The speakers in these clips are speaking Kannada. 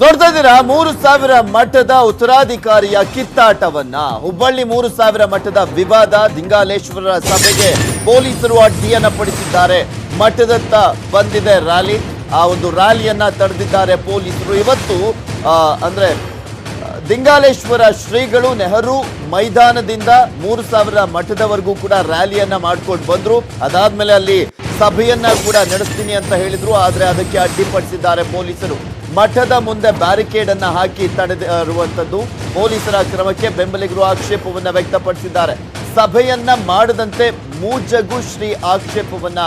ನೋಡ್ತಾ ಇದ್ದೀರಾ 3000 ಮಠದ ಉತ್ತರಾಧಿಕಾರಿಯ ಕಿತ್ತಾಟವನ್ನ. ಹುಬ್ಬಳ್ಳಿ 3000 ಮಠದ ವಿವಾದ, ದಿಂಗಾಲೇಶ್ವರರ ಸಭೆಗೆ ಪೊಲೀಸರು ಅಡ್ಡಿಯನ್ನ ಪಡಿಸಿದ್ದಾರೆ. ಮಠದತ್ತ ಬಂದಿದೆ ರ್ಯಾಲಿ, ಆ ಒಂದು ರ್ಯಾಲಿಯನ್ನ ತಡೆದಿದ್ದಾರೆ ಪೊಲೀಸರು. ಇವತ್ತು ಅಂದ್ರೆ ದಿಂಗಾಲೇಶ್ವರ ಶ್ರೀಗಳು ನೆಹರು ಮೈದಾನದಿಂದ 3000 ಮಠದವರೆಗೂ ಕೂಡ ರ್ಯಾಲಿಯನ್ನ ಮಾಡ್ಕೊಂಡು ಬಂದ್ರು. ಅದಾದ್ಮೇಲೆ ಅಲ್ಲಿ ಸಭೆಯನ್ನ ಕೂಡ ನಡೆಸ್ತೀನಿ ಅಂತ ಹೇಳಿದ್ರು, ಆದ್ರೆ ಅದಕ್ಕೆ ಅಡ್ಡಿಪಡಿಸಿದ್ದಾರೆ ಪೊಲೀಸರು. ಮಠದ ಮುಂದೆ ಬ್ಯಾರಿಕೇಡ್ ಅನ್ನ ಹಾಕಿ ತಡೆದಿರುವಂತದ್ದು. ಪೊಲೀಸರ ಕ್ರಮಕ್ಕೆ ಬೆಂಬಲಿಗರು ಆಕ್ಷೇಪವನ್ನ ವ್ಯಕ್ತಪಡಿಸಿದ್ದಾರೆ. ಸಭೆಯನ್ನ ಮಾಡದಂತೆ ಮೂಜಗು ಶ್ರೀ ಆಕ್ಷೇಪವನ್ನ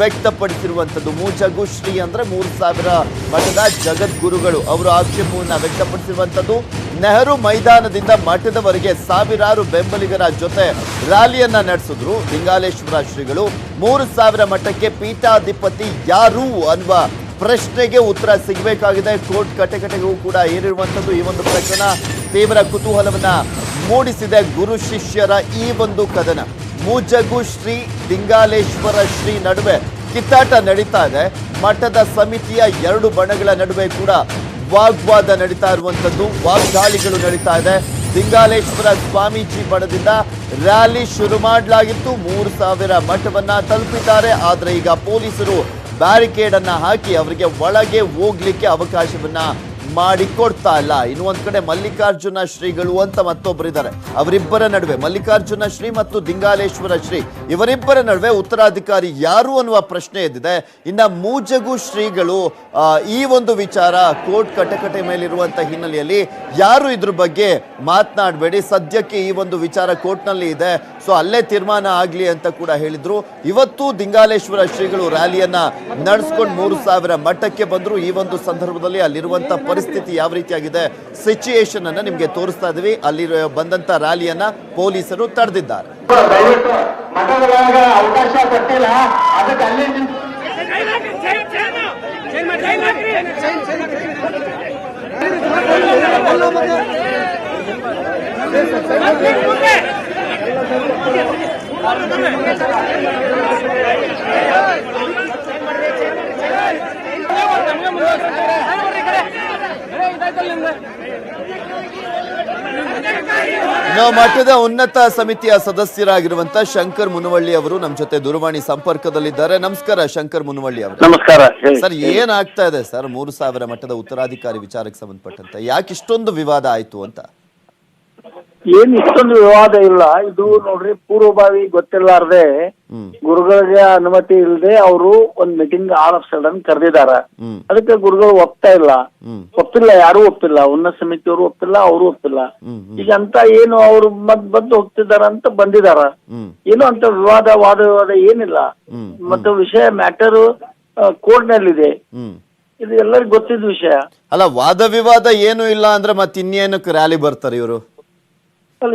ವ್ಯಕ್ತಪಡಿಸಿರುವಂತದ್ದು. ಮೂಜಗು ಶ್ರೀ ಅಂದ್ರೆ 3000 ಮಠದ ಜಗದ್ಗುರುಗಳು, ಅವರು ಆಕ್ಷೇಪವನ್ನ ವ್ಯಕ್ತಪಡಿಸಿರುವಂತದ್ದು. ನೆಹರು ಮೈದಾನದಿಂದ ಮಠದವರೆಗೆ ಸಾವಿರಾರು ಬೆಂಬಲಿಗರ ಜೊತೆ ರ್ಯಾಲಿಯನ್ನ ನಡೆಸಿದ್ರು ದಿಂಗಾಲೇಶ್ವರ ಶ್ರೀಗಳು. 3000 ಮಠಕ್ಕೆ ಪೀಠಾಧಿಪತಿ ಯಾರು ಅನ್ನುವ ಪ್ರಶ್ನೆಗೆ ಉತ್ತರ ಸಿಗಬೇಕಾಗಿದೆ. ಕೋರ್ಟ್ ಕಟಕಟೆಗೂ ಕೂಡ ಏರಿರುವಂಥದ್ದು. ಈ ಒಂದು ಪ್ರಕರಣ ತೀವ್ರ ಕುತೂಹಲವನ್ನ ಮೂಡಿಸಿದೆ. ಗುರು ಶಿಷ್ಯರ ಈ ಒಂದು ಕದನ, ಮೂಜಗು ಶ್ರೀ ದಿಂಗಾಲೇಶ್ವರ ಶ್ರೀ ನಡುವೆ ಕಿತ್ತಾಟ ನಡೀತಾ ಇದೆ. ಮಠದ ಸಮಿತಿಯ 2 ಬಣಗಳ ನಡುವೆ ಕೂಡ ವಾಗ್ವಾದ ನಡೀತಾ ಇರುವಂಥದ್ದು, ವಾಗ್ದಾಳಿಗಳು ನಡೀತಾ ಇದೆ. ದಿಂಗಾಲೇಶ್ವರ ಸ್ವಾಮೀಜಿ ಬಣದಿಂದ ರ್ಯಾಲಿ ಶುರು ಮಾಡಲಾಗಿತ್ತು. 3000 ಮಠವನ್ನ ತಲುಪಿದ್ದಾರೆ. ಆದರೆ ಈಗ ಪೊಲೀಸರು ಬ್ಯಾರಿಕೇಡ್ ಅನ್ನ ಹಾಕಿ ಅವರಿಗೆ ಒಳಗೆ ಹೋಗ್ಲಿಕ್ಕೆ ಅವಕಾಶವನ್ನ ಮಾಡಿಕೊಡ್ತಾ ಇಲ್ಲ. ಇನ್ನು ಒಂದ್ ಕಡೆ ಮಲ್ಲಿಕಾರ್ಜುನ ಶ್ರೀಗಳು ಅಂತ ಮತ್ತೊಬ್ಬರಿದ್ದಾರೆ. ಅವರಿಬ್ಬರ ನಡುವೆ, ಮಲ್ಲಿಕಾರ್ಜುನ ಶ್ರೀ ಮತ್ತು ದಿಂಗಾಲೇಶ್ವರ ಶ್ರೀ ಇವರಿಬ್ಬರ ನಡುವೆ ಉತ್ತರಾಧಿಕಾರಿ ಯಾರು ಅನ್ನುವ ಪ್ರಶ್ನೆ ಎದ್ದಿದೆ. ಇನ್ನ ಮೂಜಗು ಶ್ರೀಗಳು ಈ ಒಂದು ವಿಚಾರ ಕೋರ್ಟ್ ಕಟಕಟೆ ಮೇಲಿರುವಂತ ಹಿನ್ನೆಲೆಯಲ್ಲಿ ಯಾರು ಇದ್ರ ಬಗ್ಗೆ ಮಾತನಾಡಬೇಡಿ, ಸದ್ಯಕ್ಕೆ ಈ ಒಂದು ವಿಚಾರ ಕೋರ್ಟ್ನಲ್ಲಿ ಇದೆ, ಸೊ ಅಲ್ಲೇ ತೀರ್ಮಾನ ಆಗ್ಲಿ ಅಂತ ಕೂಡ ಹೇಳಿದ್ರು. ಇವತ್ತು ದಿಂಗಾಲೇಶ್ವರ ಶ್ರೀಗಳು ರ್ಯಾಲಿಯನ್ನ ನಡೆಸ್ಕೊಂಡು 3000 ಮಠಕ್ಕೆ ಬಂದ್ರು. ಈ ಒಂದು ಸಂದರ್ಭದಲ್ಲಿ ಅಲ್ಲಿರುವಂತ ಪರಿಸ್ಥಿತಿ ಯಾವ ರೀತಿಯಾಗಿದೆ, ಸಿಚುಯೇಷನ್ ಅನ್ನ ನಿಮ್ಗೆ ತೋರಿಸ್ತಾ ಇದೀವಿ. ಅಲ್ಲಿ ಬಂದಂತ ರ್ಯಾಲಿಯನ್ನ ಪೊಲೀಸರು ತಡೆದಿದ್ದಾರೆ. ಅವಕಾಶ ಕೊಟ್ಟಿಲ್ಲ, ಅದಕ್ಕೆ ಅಲ್ಲಿ ಮಠದ ಉನ್ನತ ಸಮಿತಿಯ ಸದಸ್ಯರಾಗಿರುವಂತ ಶಂಕರ್ ಮುನವಳ್ಳಿ ಅವರು ನಮ್ಮ ಜೊತೆ ದೂರವಾಣಿ ಸಂಪರ್ಕದಲ್ಲಿದ್ದಾರೆ. ನಮಸ್ಕಾರ ಶಂಕರ್ ಮುನವಳ್ಳಿ ಅವರು. ನಮಸ್ಕಾರ ಸರ್, ಏನಾಗ್ತಾ ಇದೆ ಸರ್ 3000 ಮಠದ ಉತ್ತರಾಧಿಕಾರಿ ವಿಚಾರಕ್ಕೆ ಸಂಬಂಧಪಟ್ಟಂತೆ? ಯಾಕೆ ಇಷ್ಟೊಂದು ವಿವಾದ ಆಯ್ತು ಅಂತ? ಏನ್ ಇಷ್ಟೊಂದು ವಿವಾದ ಇಲ್ಲ. ಇದು ನೋಡ್ರಿ, ಪೂರ್ವಭಾವಿ ಗೊತ್ತಿಲ್ಲಾರ್ದೆ ಗುರುಗಳಿಗೆ ಅನುಮತಿ ಇಲ್ಲದೆ ಅವರು ಒಂದ್ ಮೀಟಿಂಗ್ ಆಲ್ ಆಫ್ ಸಡನ್ ಕರೆದಿದಾರ. ಅದಕ್ಕೆ ಗುರುಗಳು ಒಪ್ಪಿಲ್ಲ, ಯಾರು ಒಪ್ಪಿಲ್ಲ, ಉನ್ನತ ಸಮಿತಿಯವರು ಒಪ್ಪಿಲ್ಲ, ಅವರು ಒಪ್ಪಿಲ್ಲ. ಈಗ ಅಂತ ಏನು ಅವ್ರು ಬಂದು ಹೋಗ್ತಿದಾರ ಅಂತ ಬಂದಿದಾರ. ಏನು ಅಂತ ವಾದ ಏನಿಲ್ಲ. ಮತ್ತೆ ವಿಷಯ ಮ್ಯಾಟರ್ ಕೋರ್ಟ್ ನಲ್ಲಿದೆ, ಇದು ಎಲ್ಲರಿಗೂ ಗೊತ್ತಿದ್ದ ವಿಷಯ ಅಲ್ಲ. ವಾದ ವಿವಾದ ಏನು ಇಲ್ಲ ಅಂದ್ರೆ ಮತ್ತೆ ಇನ್ನೇನಕ್ಕೆ ರ್ಯಾಲಿ ಬರ್ತಾರೆ ಇವರು?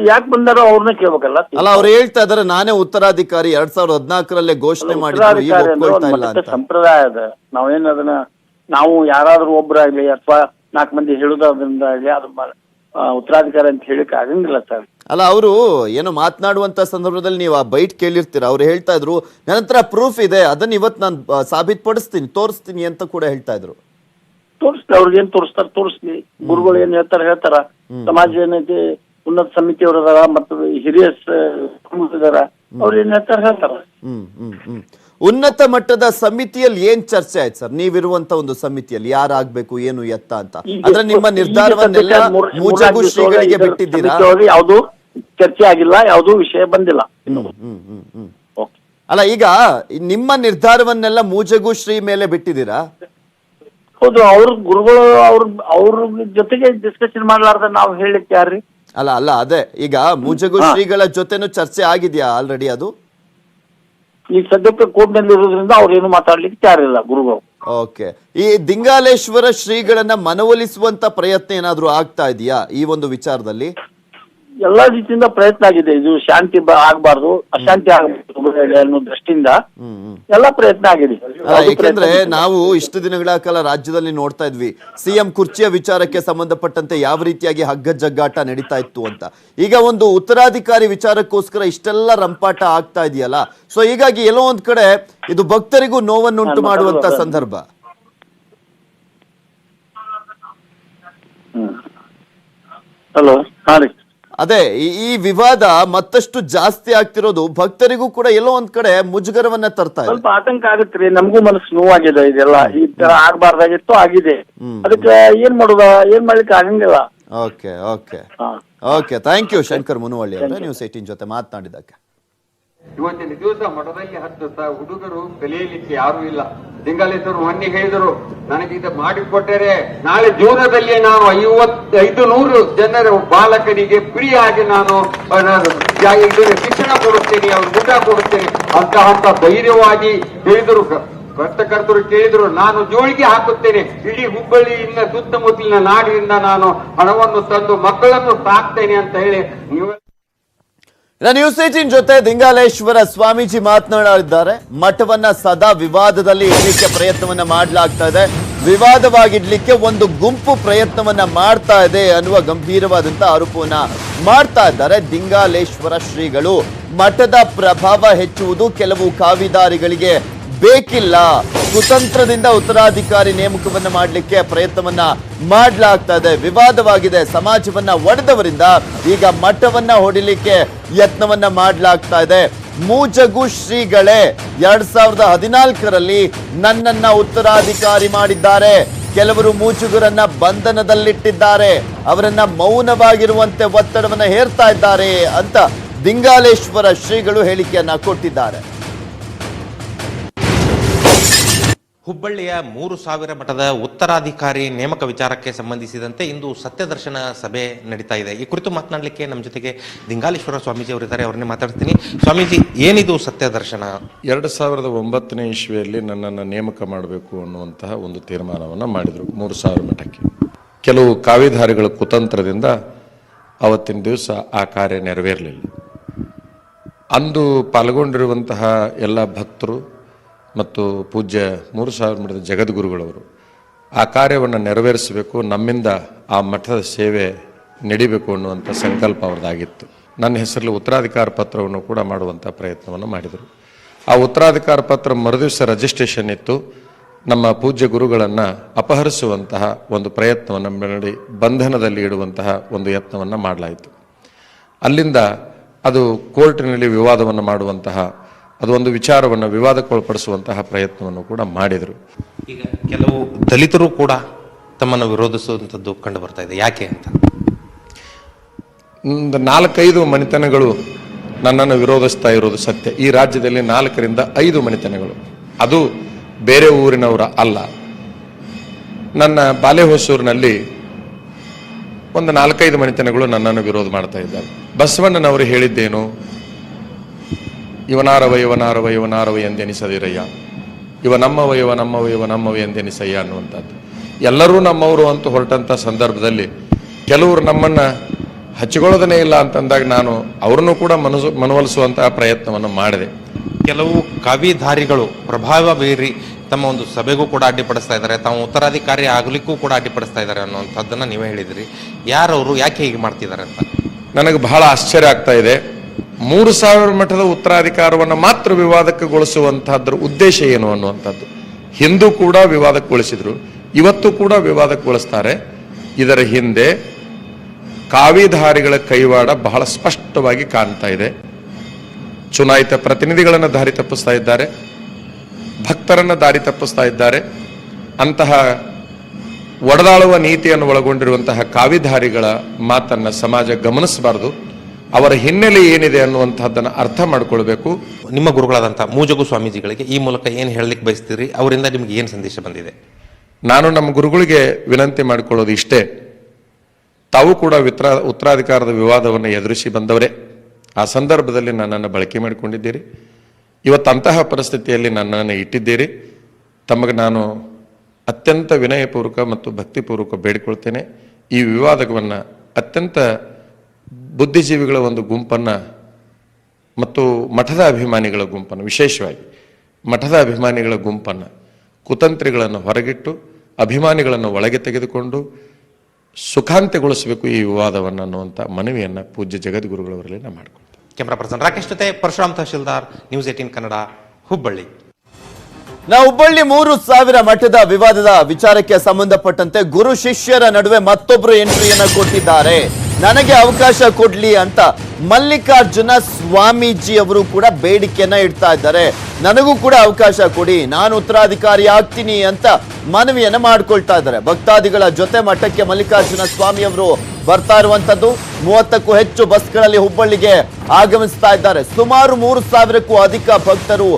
ಯಾಕೆ ಬಂದಾರೋ ಅವ್ರನ್ನ ಕೇಳ್ಬೇಕಲ್ಲ. ಅಲ್ಲ, ಅವ್ರು ಹೇಳ್ತಾ ಇದಾರೆ ನಾನೇ ಉತ್ತರಾಧಿಕಾರಿ 2014ರಲ್ಲೇ ಘೋಷಣೆ ಮಾಡಿದ್ರು. ಸಂಪ್ರದಾಯ ಅದ. ನಾವೇನ್ ಅದನ್ನ ನಾವು ಯಾರಾದ್ರೂ ಒಬ್ಬರಾಗ್ಲಿ ಅಥವಾ 4 ಮಂದಿ ಹೇಳುದ್ರಿಂದ ಆಗ್ಲಿ ಅದು ಉತ್ತರಾಧಿಕಾರಿ ಅಂತ ಹೇಳಿಕ್ ಆಗಂಗಿಲ್ಲ ಸರ್. ಅಲ್ಲ, ಅವರು ಏನೋ ಮಾತನಾಡುವಂತ ಸಂದರ್ಭದಲ್ಲಿ ನೀವು ಆ ಬೈಟ್ ಕೇಳಿರ್ತೀರ. ಅವ್ರು ಹೇಳ್ತಾ ಇದ್ರು ನನ್ನ ಹತ್ರ ಪ್ರೂಫ್ ಇದೆ, ಅದನ್ನ ಇವತ್ತು ನಾನು ಸಾಬೀತುಪಡಿಸ್ತೀನಿ, ತೋರಿಸ್ತೀನಿ ಅಂತ ಕೂಡ ಹೇಳ್ತಾ ಇದ್ರು. ತೋರಿಸ್ಲಿ, ಅವ್ರಿಗೆ ಏನ್ ತೋರಿಸ್ಲಿ. ಗುರುಗಳು ಏನ್ ಹೇಳ್ತಾರ, ಸಮಾಜ ಏನೈತಿ, ಉನ್ನತ ಸಮಿತಿಯವರ ಮತ್ತು ಹಿರಿಯ ಇದಾರ, ಅವ್ರು ಏನ್ ಹೇಳ್ತಾರ. ಉನ್ನತ ಮಟ್ಟದ ಸಮಿತಿಯಲ್ಲಿ ಏನ್ ಚರ್ಚೆ ಆಯ್ತು ಸರ್? ನೀವಿರುವಂತ ಒಂದು ಸಮಿತಿಯಲ್ಲಿ ಯಾರಾಗ್ಬೇಕು, ಏನು ಎತ್ತ ಅಂತ? ಅಂದ್ರೆ ನಿಮ್ಮ ನಿರ್ಧಾರವನ್ನೆಲ್ಲ ಮೂಜಗು ಶ್ರೀಗಳಿಗೆ ಬಿಟ್ಟಿದ್ದೀರಾ? ಯಾವ್ದು ಚರ್ಚೆ ಆಗಿಲ್ಲ, ಯಾವ್ದು ವಿಷಯ ಬಂದಿಲ್ಲ. ಅಲ್ಲ, ಈಗ ನಿಮ್ಮ ನಿರ್ಧಾರವನ್ನೆಲ್ಲ ಮೂಜಗು ಶ್ರೀ ಮೇಲೆ ಬಿಟ್ಟಿದ್ದೀರಾ? ಹೌದು, ಅವ್ರ ಗುರುಗಳು ಅವ್ರ ಜೊತೆಗೆ ಡಿಸ್ಕಷನ್ ಮಾಡ್ಲಾರ್ದ ನಾವು ಹೇಳಿಕ್ಕೆ ಯಾರ್ರಿ? ಅಲ್ಲ ಅದೇ, ಈಗ ಮೂಜಗು ಶ್ರೀಗಳ ಜೊತೆನೂ ಚರ್ಚೆ ಆಗಿದೆಯಾ ಆಲ್ರೆಡಿ? ಅದು ಈಗ ಸದ್ಯಕ್ಕೆ ಕೋರ್ಟ್ ನಲ್ಲಿ ಇರೋದ್ರಿಂದ ಅವ್ರು ಏನು ಮಾತಾಡ್ಲಿಕ್ಕೆ ತಯಾರಿಲ್ಲ ಗುರುಗಳು. ಓಕೆ, ಈ ದಿಂಗಾಲೇಶ್ವರ ಶ್ರೀಗಳನ್ನ ಮನವೊಲಿಸುವಂತ ಪ್ರಯತ್ನ ಏನಾದ್ರೂ ಆಗ್ತಾ ಇದೆಯಾ ಈ ಒಂದು ವಿಚಾರದಲ್ಲಿ? ಎಲ್ಲಾ ರೀತಿಯಿಂದ ಪ್ರಯತ್ನ ಆಗಿದೆ. ಇದು ಶಾಂತಿ ಆಗ್ಬಾರ್ದು, ಅಶಾಂತಿ ಆಗಬಾರ್ದು ಅನ್ನೋ ದೃಷ್ಟಿಯಿಂದ ಎಲ್ಲಾ ಪ್ರಯತ್ನ ಆಗಿದೆ. ಯಾಕೆಂದ್ರೆ ನಾವು ಇಷ್ಟು ದಿನಗಳ ಕಾಲ ರಾಜ್ಯದಲ್ಲಿ ನೋಡ್ತಾ ಇದ್ವಿ ಸಿಎಂ ಕುರ್ಚಿಯ ವಿಚಾರಕ್ಕೆ ಸಂಬಂಧಪಟ್ಟಂತೆ ಯಾವ ರೀತಿಯಾಗಿ ಹಗ್ಗ ಜಗ್ಗಾಟ ನಡೀತಾ ಇತ್ತು ಅಂತ. ಈಗ ಒಂದು ಉತ್ತರಾಧಿಕಾರಿ ವಿಚಾರಕ್ಕೋಸ್ಕರ ಇಷ್ಟೆಲ್ಲ ರಂಪಾಟ ಆಗ್ತಾ ಇದೆಯಲ್ಲ, ಸೊ ಹೀಗಾಗಿ ಎಲ್ಲೋ ಒಂದ್ ಕಡೆ ಇದು ಭಕ್ತರಿಗೂ ನೋವನ್ನುಂಟು ಮಾಡುವಂತ ಸಂದರ್ಭ. ಹಲೋ, ಹಾ ರೀ. ಅದೇ ಈ ವಿವಾದ ಮತ್ತಷ್ಟು ಜಾಸ್ತಿ ಆಗ್ತಿರೋದು ಭಕ್ತರಿಗೂ ಕೂಡ ಎಲ್ಲೋ ಒಂದ್ ಕಡೆ ಮುಜುಗರವನ್ನ ತರ್ತಾ ಇದೆ. ಸ್ವಲ್ಪ ಆತಂಕ ಆಗತ್ರಿ, ನಮಗೂ ಮನಸ್ಸು ನೋವಾಗಿದೆ. ಇದೆಲ್ಲ ಈ ತರ ಆಗ್ಬಾರ್ದಾಗಿತ್ತು, ಆಗಿದೆ. ಅದಕ್ಕೆ ಏನ್ ಮಾಡುದ, ಏನ್ ಮಾಡ್ಲಿಕ್ಕೆ ಆಗಂಗಿಲ್ಲ. Okay okay okay, thank you Shankar Munuvalli ಅವರೇ, ನ್ಯೂಸ್ 18 ಜೊತೆ ಮಾತನಾಡಿದ್ದಕ್ಕೆ. ಇವತ್ತಿನ ದಿವಸ ಮಠದಲ್ಲಿ 10 ಹುಡುಗರು ಕಲಿಯಲಿಕ್ಕೆ ಯಾರು ಇಲ್ಲ. ದಿಂಗಾಲೇಶ್ವರು ಮೊನ್ನೆ ಹೇಳಿದರು, ನನಗಿದ ಮಾಡಿಕೊಟ್ಟರೆ ನಾಳೆ ಜೀವನದಲ್ಲಿ ನಾನು 500 ಜನರ ಬಾಲಕರಿಗೆ ಫ್ರೀ ಆಗಿ ನಾನು ಶಿಕ್ಷಣ ಕೊಡುತ್ತೇನೆ, ಅವ್ರ ಊಟ ಕೊಡುತ್ತೇನೆ ಅಂತ ಧೈರ್ಯವಾಗಿ ಹೇಳಿದರು. ಪತ್ರಕರ್ತರು ಕೇಳಿದ್ರು, ನಾನು ಜೋಳಿಗೆ ಹಾಕುತ್ತೇನೆ, ಇಡೀ ಹುಬ್ಬಳ್ಳಿಯಿಂದ ಸುತ್ತಮುತ್ತಲಿನ ನಾಡಿನಿಂದ ನಾನು ಹಣವನ್ನು ತಂದು ಮಕ್ಕಳನ್ನು ಸಾಕ್ತೇನೆ ಅಂತ ಹೇಳಿ ನೀವು. ನ್ಯೂಸ್ 18 ಜೊತೆ ದಿಂಗಾಲೇಶ್ವರ ಸ್ವಾಮೀಜಿ ಮಾತನಾಡಿದ್ದಾರೆ. ಮಠವನ್ನ ಸದಾ ವಿವಾದದಲ್ಲಿ ಇಡ್ಲಿಕ್ಕೆ ಪ್ರಯತ್ನವನ್ನ ಮಾಡಲಾಗ್ತಾ ಇದೆ, ವಿವಾದವಾಗಿಡ್ಲಿಕ್ಕೆ ಒಂದು ಗುಂಪು ಪ್ರಯತ್ನವನ್ನ ಮಾಡ್ತಾ ಇದೆ ಅನ್ನುವ ಗಂಭೀರವಾದಂತಹ ಆರೋಪವನ್ನ ಮಾಡ್ತಾ ಇದ್ದಾರೆ ದಿಂಗಾಲೇಶ್ವರ ಶ್ರೀಗಳು. ಮಠದ ಪ್ರಭಾವ ಹೆಚ್ಚುವುದು ಕೆಲವು ಕಾವಿದಾರಿಗಳಿಗೆ ಬೇಕಿಲ್ಲ, ಕುತಂತ್ರದಿಂದ ಉತ್ತರಾಧಿಕಾರಿ ನೇಮಕವನ್ನ ಮಾಡಲಿಕ್ಕೆ ಪ್ರಯತ್ನವನ್ನ ಮಾಡಲಾಗ್ತಾ ಇದೆ, ವಿವಾದವಾಗಿದೆ, ಸಮಾಜವನ್ನ ಒಡೆದವರಿಂದ ಈಗ ಮಠವನ್ನ ಹೊಡಿಲಿಕ್ಕೆ ಯತ್ನವನ್ನ ಮಾಡಲಾಗ್ತಾ ಇದೆ. ಮೂಜಗು ಶ್ರೀಗಳೇ 2014ರಲ್ಲಿ ನನ್ನನ್ನ ಉತ್ತರಾಧಿಕಾರಿ ಮಾಡಿದ್ದಾರೆ, ಕೆಲವರು ಮೂಜುಗರನ್ನ ಬಂಧನದಲ್ಲಿಟ್ಟಿದ್ದಾರೆ, ಅವರನ್ನ ಮೌನವಾಗಿರುವಂತೆ ಒತ್ತಡವನ್ನ ಹೇರ್ತಾ ಇದ್ದಾರೆ ಅಂತ ದಿಂಗಾಲೇಶ್ವರ ಶ್ರೀಗಳು ಹೇಳಿಕೆಯನ್ನ ಕೊಟ್ಟಿದ್ದಾರೆ. ಹುಬ್ಬಳ್ಳಿಯ 3000 ಮಠದ ಉತ್ತರಾಧಿಕಾರಿ ನೇಮಕ ವಿಚಾರಕ್ಕೆ ಸಂಬಂಧಿಸಿದಂತೆ ಇಂದು ಸತ್ಯದರ್ಶನ ಸಭೆ ನಡೀತಾ ಇದೆ. ಈ ಕುರಿತು ಮಾತನಾಡಲಿಕ್ಕೆ ನಮ್ಮ ಜೊತೆಗೆ ದಿಂಗಾಲೇಶ್ವರ ಸ್ವಾಮೀಜಿ ಅವರಿದ್ದಾರೆ, ಅವರನ್ನೇ ಮಾತಾಡ್ತೀನಿ. ಸ್ವಾಮೀಜಿ, ಏನಿದು ಸತ್ಯದರ್ಶನ? 2009 ಇಸ್ವಿಯಲ್ಲಿ ನನ್ನನ್ನು ನೇಮಕ ಮಾಡಬೇಕು ಅನ್ನುವಂತಹ ಒಂದು ತೀರ್ಮಾನವನ್ನು ಮಾಡಿದರು 3000 ಮಠಕ್ಕೆ. ಕೆಲವು ಕಾವಿಧಾರಿಗಳ ಕುತಂತ್ರದಿಂದ ಅವತ್ತಿನ ದಿವಸ ಆ ಕಾರ್ಯ ನೆರವೇರಲಿಲ್ಲ. ಅಂದು ಪಾಲ್ಗೊಂಡಿರುವಂತಹ ಎಲ್ಲ ಭಕ್ತರು ಮತ್ತು ಪೂಜ್ಯ 3000 ಮಠದ ಜಗದ್ಗುರುಗಳವರು ಆ ಕಾರ್ಯವನ್ನು ನೆರವೇರಿಸಬೇಕು, ನಮ್ಮಿಂದ ಆ ಮಠದ ಸೇವೆ ನಡಿಬೇಕು ಅನ್ನುವಂಥ ಸಂಕಲ್ಪ ಅವ್ರದ್ದಾಗಿತ್ತು. ನನ್ನ ಹೆಸರಲ್ಲಿ ಉತ್ತರಾಧಿಕಾರ ಪತ್ರವನ್ನು ಕೂಡ ಮಾಡುವಂಥ ಪ್ರಯತ್ನವನ್ನು ಮಾಡಿದರು. ಆ ಉತ್ತರಾಧಿಕಾರ ಪತ್ರ ಮರುದಿವಸ ರಿಜಿಸ್ಟ್ರೇಷನ್ ಇತ್ತು. ನಮ್ಮ ಪೂಜ್ಯ ಗುರುಗಳನ್ನು ಅಪಹರಿಸುವಂತಹ ಒಂದು ಪ್ರಯತ್ನವನ್ನು ಮಾಡಿ ಬಂಧನದಲ್ಲಿ ಇಡುವಂತಹ ಒಂದು ಯತ್ನವನ್ನು ಮಾಡಲಾಯಿತು. ಅಲ್ಲಿಂದ ಅದು ಕೋರ್ಟಿನಲ್ಲಿ ವಿವಾದವನ್ನು ಮಾಡುವಂತಹ, ಅದು ಒಂದು ವಿಚಾರವನ್ನು ವಿವಾದಕ್ಕೊಳಪಡಿಸುವಂತಹ ಪ್ರಯತ್ನವನ್ನು ಕೂಡ ಮಾಡಿದರು. ಈಗ ಕೆಲವು ದಲಿತರು ಕೂಡ ತಮ್ಮನ್ನು ವಿರೋಧಿಸುವಂಥದ್ದು ಕಂಡು ಬರ್ತಾ ಇದೆ, ಯಾಕೆ ಅಂತ? 4-5 ಮನೆತನಗಳು ನನ್ನನ್ನು ವಿರೋಧಿಸ್ತಾ ಇರೋದು ಸತ್ಯ. ಈ ರಾಜ್ಯದಲ್ಲಿ 4ರಿಂದ 5 ಮನೆತನಗಳು, ಅದು ಬೇರೆ ಊರಿನವರ ಅಲ್ಲ. ನನ್ನ ಬಾಲೆಹೊಸೂರಿನಲ್ಲಿ ಒಂದು 4-5 ಮನೆತನಗಳು ನನ್ನನ್ನು ವಿರೋಧ ಮಾಡ್ತಾ ಇದ್ದಾರೆ. ಬಸವಣ್ಣನವರು ಹೇಳಿದ್ದೇನು? ಇವನಾರವ ಇವನಾರವ ಇವನಾರವ ಎಂದೆನಿಸದಿರಯ್ಯ, ಇವ ನಮ್ಮವ ಇವ ನಮ್ಮವ ಇವ ನಮ್ಮವ ಎಂದೆನಿಸಯ್ಯ ಅನ್ನುವಂಥದ್ದು. ಎಲ್ಲರೂ ನಮ್ಮವರು ಅಂತ ಹೊರಟಂಥ ಸಂದರ್ಭದಲ್ಲಿ ಕೆಲವರು ನಮ್ಮನ್ನು ಹಚ್ಚಿಕೊಳ್ಳೋದನ್ನೇ ಇಲ್ಲ ಅಂತಂದಾಗ ನಾನು ಅವ್ರನ್ನೂ ಕೂಡ ಮನವೊಲಿಸುವಂತಹ ಪ್ರಯತ್ನವನ್ನು ಮಾಡಿದೆ. ಕೆಲವು ಕಾವಿಧಾರಿಗಳು ಪ್ರಭಾವ ಬೀರಿ ತಮ್ಮ ಒಂದು ಸಭೆಗೂ ಕೂಡ ಅಡ್ಡಿಪಡಿಸ್ತಾ ಇದ್ದಾರೆ, ತಾವು ಉತ್ತರಾಧಿಕಾರಿ ಆಗಲಿಕ್ಕೂ ಕೂಡ ಅಡ್ಡಿಪಡಿಸ್ತಾ ಇದ್ದಾರೆ ಅನ್ನುವಂಥದ್ದನ್ನು ನೀವೇ ಹೇಳಿದ್ರಿ. ಯಾರವರು, ಯಾಕೆ ಹೀಗೆ ಮಾಡ್ತಿದ್ದಾರೆ ಅಂತ ನನಗೆ ಬಹಳ ಆಶ್ಚರ್ಯ ಆಗ್ತಾ ಇದೆ. 3000 ಮಠದ ಉತ್ತರಾಧಿಕಾರವನ್ನು ಮಾತ್ರ ವಿವಾದಕ್ಕೆಗೊಳಿಸುವಂತಹದ್ರ ಉದ್ದೇಶ ಏನು ಅನ್ನುವಂಥದ್ದು. ಹಿಂದೂ ಕೂಡ ವಿವಾದಕ್ಕೊಳಿಸಿದ್ರು, ಇವತ್ತು ಕೂಡ ವಿವಾದಕ್ಕೊಳಿಸ್ತಾರೆ. ಇದರ ಹಿಂದೆ ಕಾವಿಧಾರಿಗಳ ಕೈವಾಡ ಬಹಳ ಸ್ಪಷ್ಟವಾಗಿ ಕಾಣ್ತಾ ಇದೆ. ಚುನಾಯಿತ ಪ್ರತಿನಿಧಿಗಳನ್ನು ದಾರಿ ತಪ್ಪಿಸ್ತಾ ಇದ್ದಾರೆ, ಭಕ್ತರನ್ನು ದಾರಿ ತಪ್ಪಿಸ್ತಾ ಇದ್ದಾರೆ. ಅಂತಹ ಒಡೆದಾಳುವ ನೀತಿಯನ್ನು ಒಳಗೊಂಡಿರುವಂತಹ ಕಾವಿಧಾರಿಗಳ ಮಾತನ್ನು ಸಮಾಜ ಗಮನಿಸಬಾರದು. ಅವರ ಹಿನ್ನೆಲೆ ಏನಿದೆ ಅನ್ನುವಂತಹದ್ದನ್ನು ಅರ್ಥ ಮಾಡ್ಕೊಳ್ಬೇಕು. ನಿಮ್ಮ ಗುರುಗಳಾದಂತಹ ಮೂಜಗು ಸ್ವಾಮೀಜಿಗಳಿಗೆ ಈ ಮೂಲಕ ಏನು ಹೇಳಲಿಕ್ಕೆ ಬಯಸ್ತೀರಿ? ಅವರಿಂದ ನಿಮ್ಗೆ ಏನು ಸಂದೇಶ ಬಂದಿದೆ? ನಾನು ನಮ್ಮ ಗುರುಗಳಿಗೆ ವಿನಂತಿ ಮಾಡಿಕೊಳ್ಳೋದು ಇಷ್ಟೇ, ತಾವು ಕೂಡ ಉತ್ತರಾಧಿಕಾರದ ವಿವಾದವನ್ನು ಎದುರಿಸಿ ಬಂದವರೇ. ಆ ಸಂದರ್ಭದಲ್ಲಿ ನನ್ನನ್ನು ಬಳಕೆ ಮಾಡಿಕೊಂಡಿದ್ದೀರಿ. ಇವತ್ತಂತಹ ಪರಿಸ್ಥಿತಿಯಲ್ಲಿ ನನ್ನನ್ನು ಇಟ್ಟಿದ್ದೀರಿ. ತಮಗೆ ನಾನು ಅತ್ಯಂತ ವಿನಯಪೂರ್ವಕ ಮತ್ತು ಭಕ್ತಿಪೂರ್ವಕ ಬೇಡಿಕೊಳ್ತೇನೆ. ಈ ವಿವಾದವನ್ನು ಅತ್ಯಂತ ಬುದ್ಧಿಜೀವಿಗಳ ಒಂದು ಗುಂಪನ್ನು ಮತ್ತು ಮಠದ ಅಭಿಮಾನಿಗಳ ಗುಂಪನ್ನು, ವಿಶೇಷವಾಗಿ ಮಠದ ಅಭಿಮಾನಿಗಳ ಗುಂಪನ್ನು, ಕುತಂತ್ರಿಗಳನ್ನು ಹೊರಗಿಟ್ಟು ಅಭಿಮಾನಿಗಳನ್ನು ಒಳಗೆ ತೆಗೆದುಕೊಂಡು ಸುಖಾಂತ್ಯಗೊಳಿಸಬೇಕು ಈ ವಿವಾದವನ್ನು ಅನ್ನುವಂಥ ಮನವಿಯನ್ನು ಪೂಜ್ಯ ಜಗದ್ಗುರುಗಳವರಲ್ಲಿ ನಾನು ಮಾಡ್ಕೊಳ್ತೇನೆ. ಕ್ಯಾಮರಾ ಪರ್ಸನ್ ರಾಕೇಶ್ ಜೊತೆ ಪರಶುರಾಮ್ ತಹಶೀಲ್ದಾರ್, ನ್ಯೂಸ್ 18 ಕನ್ನಡ, ಹುಬ್ಬಳ್ಳಿ. ನಾವು ಹುಬ್ಬಳ್ಳಿ 3000 ಮಠದ ವಿವಾದದ ವಿಚಾರಕ್ಕೆ ಸಂಬಂಧಪಟ್ಟಂತೆ ಗುರು ಶಿಷ್ಯರ ನಡುವೆ ಮತ್ತೊಬ್ಬರು ಎಂಟ್ರಿಯನ್ನ ಕೊಟ್ಟಿದ್ದಾರೆ. ನನಗೆ ಅವಕಾಶ ಕೊಡ್ಲಿ ಅಂತ ಮಲ್ಲಿಕಾರ್ಜುನ ಸ್ವಾಮೀಜಿ ಅವರು ಕೂಡ ಬೇಡಿಕೆಯನ್ನ ಇಡ್ತಾ ಇದ್ದಾರೆ. ನನಗೂ ಕೂಡ ಅವಕಾಶ ಕೊಡಿ, ನಾನು ಉತ್ತರಾಧಿಕಾರಿ ಆಗ್ತೀನಿ ಅಂತ ಮನವಿಯನ್ನ ಮಾಡ್ಕೊಳ್ತಾ ಇದ್ದಾರೆ. ಭಕ್ತಾದಿಗಳ ಜೊತೆ ಮಠಕ್ಕೆ ಮಲ್ಲಿಕಾರ್ಜುನ ಸ್ವಾಮಿ ಅವರು ಬರ್ತಾ ಇರುವಂತದ್ದು. 30ಕ್ಕೂ ಹೆಚ್ಚು ಬಸ್ಗಳಲ್ಲಿ ಹುಬ್ಬಳ್ಳಿಗೆ ಆಗಮಿಸ್ತಾ ಇದ್ದಾರೆ. ಸುಮಾರು 3,000ಕ್ಕೂ ಅಧಿಕ ಭಕ್ತರು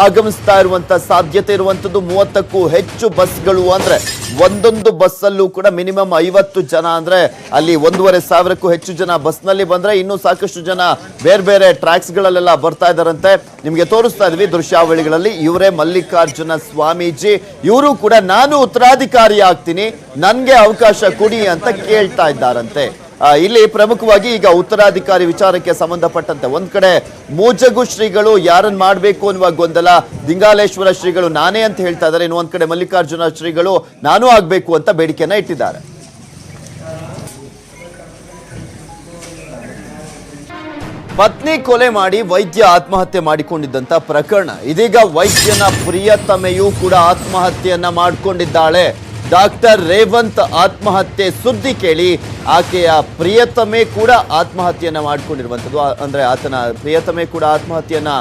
ಆಗಮಿಸ್ತಾ ಇರುವಂತ ಸಾಧ್ಯತೆ ಇರುವಂತದ್ದು. 30ಕ್ಕೂ ಹೆಚ್ಚು ಬಸ್ಗಳು ಅಂದ್ರೆ ಒಂದೊಂದು ಬಸ್ಸಲ್ಲೂ ಕೂಡ ಮಿನಿಮಮ್ 50 ಜನ, ಅಂದ್ರೆ ಅಲ್ಲಿ 1,500ಕ್ಕೂ ಹೆಚ್ಚು ಜನ ಬಸ್ನಲ್ಲಿ ಬಂದ್ರೆ ಇನ್ನೂ ಸಾಕಷ್ಟು ಜನ ಬೇರೆ ಬೇರೆ ಟ್ರ್ಯಾಕ್ಸ್ ಗಳಲ್ಲೆಲ್ಲ ಬರ್ತಾ ಇದ್ದಾರಂತೆ. ನಿಮ್ಗೆ ತೋರಿಸ್ತಾ ಇದ್ವಿ ದೃಶ್ಯಾವಳಿಗಳಲ್ಲಿ. ಇವರೇ ಮಲ್ಲಿಕಾರ್ಜುನ ಸ್ವಾಮೀಜಿ. ಇವರು ಕೂಡ ನಾನು ಉತ್ತರಾಧಿಕಾರಿ ಆಗ್ತೀನಿ, ನನ್ಗೆ ಅವಕಾಶ ಕೊಡಿ ಅಂತ ಕೇಳ್ತಾ ಇದ್ದಾರಂತೆ. ಇಲ್ಲಿ ಪ್ರಮುಖವಾಗಿ ಈಗ ಉತ್ತರಾಧಿಕಾರಿ ವಿಚಾರಕ್ಕೆ ಸಂಬಂಧಪಟ್ಟಂತೆ ಒಂದ್ ಕಡೆ ಮೂಜಗು ಶ್ರೀಗಳು ಯಾರನ್ನ ಮಾಡಬೇಕು ಅನ್ನುವ ಗೊಂದಲ, ದಿಂಗಾಲೇಶ್ವರ ಶ್ರೀಗಳು ನಾನೇ ಅಂತ ಹೇಳ್ತಾ ಇದ್ದಾರೆ. ಇನ್ನು ಒಂದ್ ಕಡೆ ಮಲ್ಲಿಕಾರ್ಜುನ ಶ್ರೀಗಳು ನಾನೂ ಆಗ್ಬೇಕು ಅಂತ ಬೇಡಿಕೆಯನ್ನ ಇಟ್ಟಿದ್ದಾರೆ. ಪತ್ನಿ ಕೊಲೆ ಮಾಡಿ ವೈದ್ಯ ಆತ್ಮಹತ್ಯೆ ಮಾಡಿಕೊಂಡಿದ್ದಂತ ಪ್ರಕರಣ. ಇದೀಗ ವೈದ್ಯನ ಪ್ರಿಯತಮೆಯೂ ಕೂಡ ಆತ್ಮಹತ್ಯೆಯನ್ನ ಮಾಡಿಕೊಂಡಿದ್ದಾಳೆ. ಡಾಕ್ಟರ್ ರೇವಂತ್ ಆತ್ಮಹತ್ಯೆ ಸುದ್ದಿ ಕೇಳಿ ಆಕೆಯ ಪ್ರಿಯತಮೆ ಕೂಡ ಆತ್ಮಹತ್ಯೆಯನ್ನ ಮಾಡ್ಕೊಂಡಿರುವಂಥದ್ದು. ಅಂದ್ರೆ ಆತನ ಪ್ರಿಯತಮೆ ಕೂಡ ಆತ್ಮಹತ್ಯೆಯನ್ನ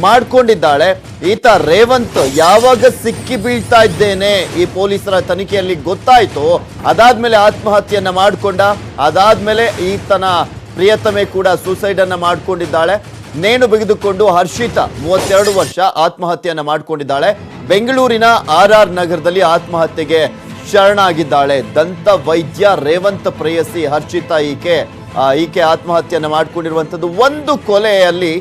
ಮಾಡ್ಕೊಂಡಿದ್ದಾಳೆ. ಈತ ರೇವಂತ್ ಯಾವಾಗ ಸಿಕ್ಕಿ ಬೀಳ್ತಾ ಇದ್ದೇನೆ ಈ ಪೊಲೀಸರ ತನಿಖೆಯಲ್ಲಿ ಗೊತ್ತಾಯ್ತು, ಅದಾದ್ಮೇಲೆ ಆತ್ಮಹತ್ಯೆಯನ್ನ ಮಾಡ್ಕೊಂಡ. ಅದಾದ್ಮೇಲೆ ಈತನ ಪ್ರಿಯತಮೆ ಕೂಡ ಸೂಸೈಡ್ ಅನ್ನ ಮಾಡ್ಕೊಂಡಿದ್ದಾಳೆ. ನೇಣು ಬಿಗಿದುಕೊಂಡು ಹರ್ಷಿತಾ 32 ವರ್ಷ ಆತ್ಮಹತ್ಯೆಯನ್ನ ಮಾಡ್ಕೊಂಡಿದ್ದಾಳೆ. ಬೆಂಗಳೂರಿನ RR ನಗರದಲ್ಲಿ ಆತ್ಮಹತ್ಯೆಗೆ ಶರಣಾಗಿದ್ದಾಳೆ. ದಂತ ವೈದ್ಯ ರೇವಂತ್ ಪ್ರೇಯಸಿ ಹರ್ಷಿತಾ ಈಕೆ ಆತ್ಮಹತ್ಯೆಯನ್ನ ಮಾಡ್ಕೊಂಡಿರುವಂತದ್ದು. ಒಂದು ಕೊಲೆಯಲ್ಲಿ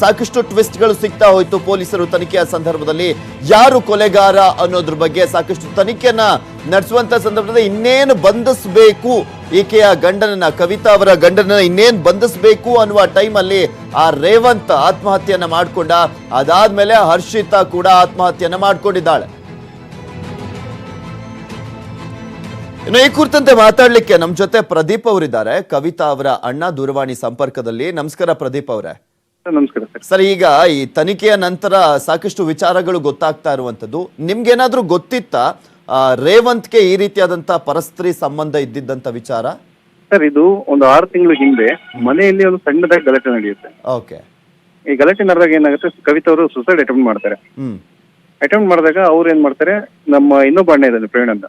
ಸಾಕಷ್ಟು ಟ್ವಿಸ್ಟ್ಗಳು ಸಿಗ್ತಾ ಹೋಯ್ತು. ಪೊಲೀಸರು ತನಿಖೆಯ ಸಂದರ್ಭದಲ್ಲಿ ಯಾರು ಕೊಲೆಗಾರ ಅನ್ನೋದ್ರ ಬಗ್ಗೆ ಸಾಕಷ್ಟು ತನಿಖೆಯನ್ನ ನಡೆಸುವಂತ ಸಂದರ್ಭದಲ್ಲಿ ಇನ್ನೇನು ಬಂಧಿಸಬೇಕು ಈಕೆಯ ಗಂಡನನ್ನ, ಕವಿತಾ ಅವರ ಗಂಡನನ್ನ ಇನ್ನೇನು ಬಂಧಿಸಬೇಕು ಅನ್ನುವ ಟೈಮಲ್ಲಿ ಆ ರೇವಂತ್ ಆತ್ಮಹತ್ಯೆಯನ್ನ ಮಾಡ್ಕೊಂಡ. ಅದಾದ್ಮೇಲೆ ಹರ್ಷಿತಾ ಕೂಡ ಆತ್ಮಹತ್ಯೆಯನ್ನ ಮಾಡ್ಕೊಂಡಿದ್ದಾಳೆ. ಇನ್ನು ಈ ಕುರಿತಂತೆ ಮಾತಾಡ್ಲಿಕ್ಕೆ ನಮ್ಮ ಜೊತೆ ಪ್ರದೀಪ್ ಅವರಿದ್ದಾರೆ, ಕವಿತಾ ಅವರ ಅಣ್ಣ, ದೂರವಾಣಿ ಸಂಪರ್ಕದಲ್ಲಿ. ನಮಸ್ಕಾರ ಪ್ರದೀಪ್ ಅವರೇ. ನಮಸ್ಕಾರ ಸರ್. ಸರ್, ಈಗ ಈ ತನಿಖೆಯ ನಂತರ ಸಾಕಷ್ಟು ವಿಚಾರಗಳು ಗೊತ್ತಾಗ್ತಾ ಇರುವಂತದ್ದು. ನಿಮ್ಗೇನಾದ್ರೂ ಗೊತ್ತಿತ್ತಾ ರೇವಂತ್ಗೆ ಈ ರೀತಿಯಾದಂತ ಪರಸ್ತ್ರೀ ಸಂಬಂಧ ಇದ್ದಿದ್ದಂತ ವಿಚಾರ? ಸರ್, ಇದು ಒಂದು 6 ತಿಂಗಳು ಹಿಂದೆ ಮನೆಯಲ್ಲಿ ಒಂದು ಸಣ್ಣದಾಗಿ ಗಲಾಟೆ ನಡೆಯುತ್ತೆ. ಓಕೆ. ಈ ಗಲಾಟೆ ನಡೆದಾಗ ಏನಾಗುತ್ತೆ, ಕವಿತಾ ಅವರು ಸುಸೈಡ್ ಅಟೆಂಪ್ಟ್ ಮಾಡ್ತಾರೆ. ಅಟೆಂಪ್ಟ್ ಮಾಡಿದಾಗ ಅವ್ರು ಏನ್ ಮಾಡ್ತಾರೆ, ನಮ್ಮ ಇನ್ನೊಬ್ಬ ಅಣ್ಣ ಇದ್ದಾನೆ ಪ್ರೇರಣ ಅಂತ,